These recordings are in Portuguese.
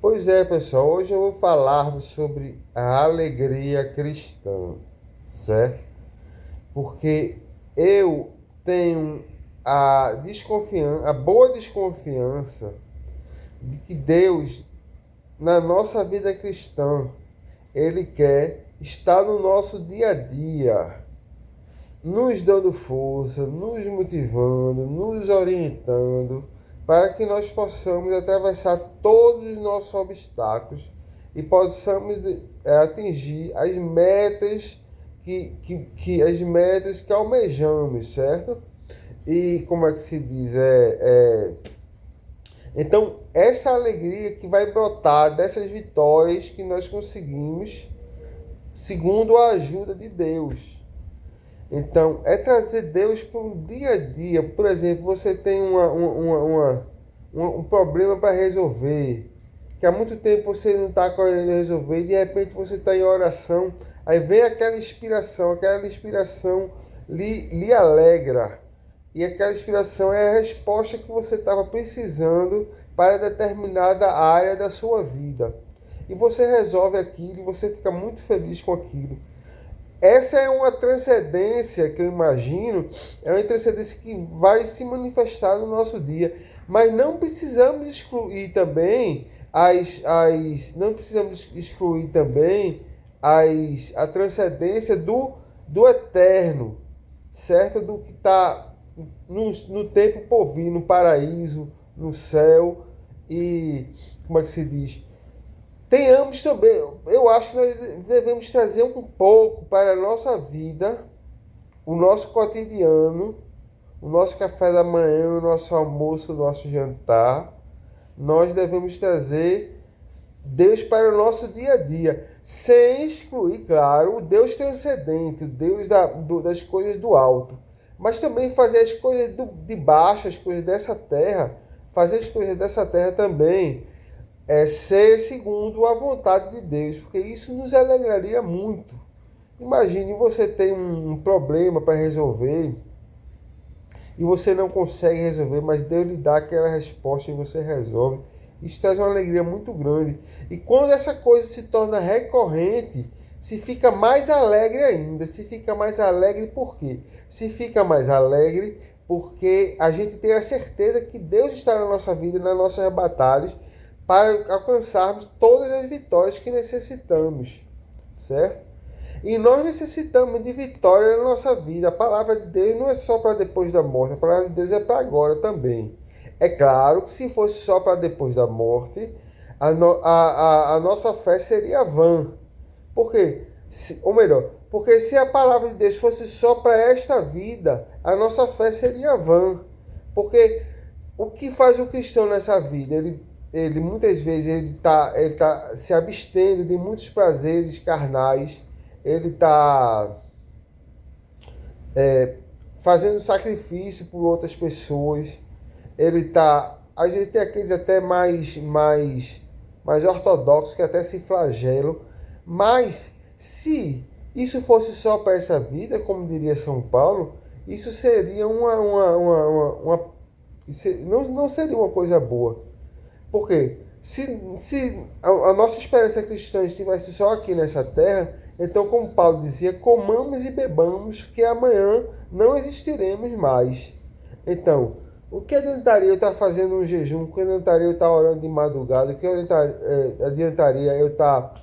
Pois é, pessoal, hoje eu vou falar sobre a alegria cristã, certo? Porque eu tenho a boa desconfiança de que Deus, na nossa vida cristã, Ele quer estar no nosso dia a dia, nos dando força, nos motivando, nos orientando, para que nós possamos atravessar todos os nossos obstáculos e possamos atingir as metas as metas que almejamos, certo? E como é que se diz? Então, essa alegria que vai brotar dessas vitórias que nós conseguimos, segundo a ajuda de Deus. Então, é trazer Deus para o dia a dia. Por exemplo, você tem um problema para resolver, que há muito tempo você não está querendo resolver, e de repente você está em oração, aí vem aquela inspiração lhe alegra. E aquela inspiração é a resposta que você estava precisando para determinada área da sua vida. E você resolve aquilo e você fica muito feliz com aquilo. Essa é uma transcendência que eu imagino, é uma transcendência que vai se manifestar no nosso dia. Mas não precisamos excluir também não precisamos excluir também a transcendência do eterno, certo? Do que está no tempo por vir, no paraíso, no céu e como é que se diz? Tenhamos também, eu acho que nós devemos trazer um pouco para a nossa vida, o nosso cotidiano, o nosso café da manhã, o nosso almoço, o nosso jantar. Nós devemos trazer Deus para o nosso dia a dia, sem excluir, claro, o Deus transcendente, o Deus das coisas do alto. Mas também fazer as coisas de baixo, as coisas dessa terra, fazer as coisas dessa terra também ser segundo a vontade de Deus, porque isso nos alegraria muito. Imagine você tem um problema para resolver e você não consegue resolver, mas Deus lhe dá aquela resposta e você resolve. Isso traz uma alegria muito grande. E quando essa coisa se torna recorrente, se fica mais alegre ainda. Se fica mais alegre por quê? Se fica mais alegre porque a gente tem a certeza que Deus está na nossa vida, nas nossas batalhas, para alcançarmos todas as vitórias que necessitamos, certo? E nós necessitamos de vitória na nossa vida. A palavra de Deus não é só para depois da morte, a palavra de Deus é para agora também. É claro que se fosse só para depois da morte, a nossa fé seria vã. Por quê? Ou melhor, porque se a palavra de Deus fosse só para esta vida, a nossa fé seria vã. Porque o que faz o cristão nessa vida? Ele muitas vezes ele tá se abstendo de muitos prazeres carnais, ele está fazendo sacrifício por outras pessoas, ele está, às vezes tem aqueles até mais ortodoxos que até se flagelam, mas se isso fosse só para essa vida, como diria São Paulo, isso seria não seria uma coisa boa. Por quê? Se a nossa esperança cristã estivesse só aqui nessa terra, então, como Paulo dizia, comamos e bebamos, que amanhã não existiremos mais. Então, o que adiantaria eu estar fazendo um jejum? O que adiantaria eu estar orando de madrugada? O que adiantaria eu estar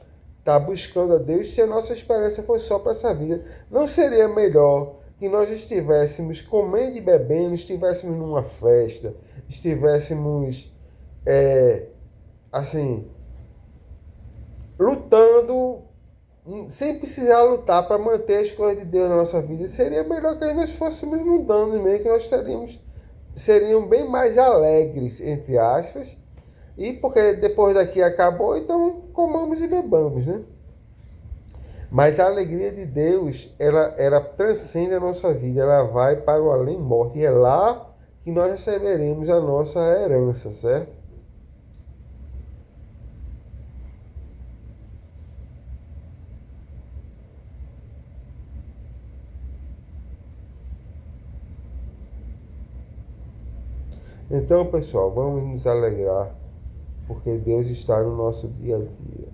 buscando a Deus se a nossa esperança fosse só para essa vida? Não seria melhor que nós estivéssemos comendo e bebendo, estivéssemos numa festa, estivéssemos assim, lutando sem precisar lutar para manter as coisas de Deus na nossa vida? Seria melhor que nós fôssemos mudando mesmo, que nós seriam bem mais alegres, entre aspas, e porque depois daqui acabou, então comamos e bebamos, né? Mas a alegria de Deus, ela transcende a nossa vida, ela vai para o além-morte, e é lá que nós receberemos a nossa herança, certo? Então, pessoal, vamos nos alegrar. porque Deus está no nosso dia a dia.